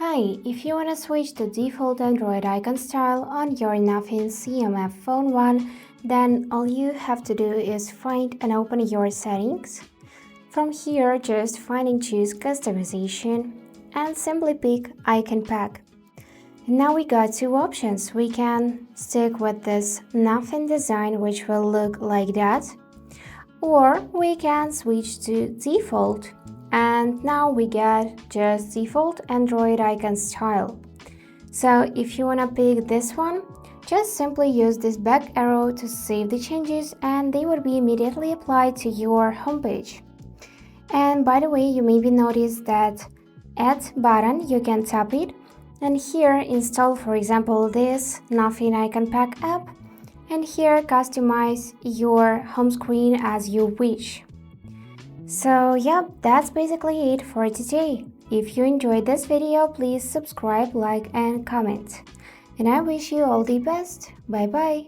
Hi, if you want to switch to default Android icon style on your Nothing CMF Phone 1, then all you have to do is find and open your settings. From here, just find and choose Customization and simply pick Icon Pack. And now we got two options. We can stick with this Nothing design, which will look like that, or we can switch to default. And now we get just default Android icon style. So if you wanna pick this one, just simply use this back arrow to save the changes and they will be immediately applied to your homepage. And by the way, you maybe noticed that add button, you can tap it and here install, for example, this Nothing Icon Pack app, and here customize your home screen as you wish. So yeah, that's basically it for today. If you enjoyed this video, please subscribe, like and comment. And I wish you all the best. Bye bye.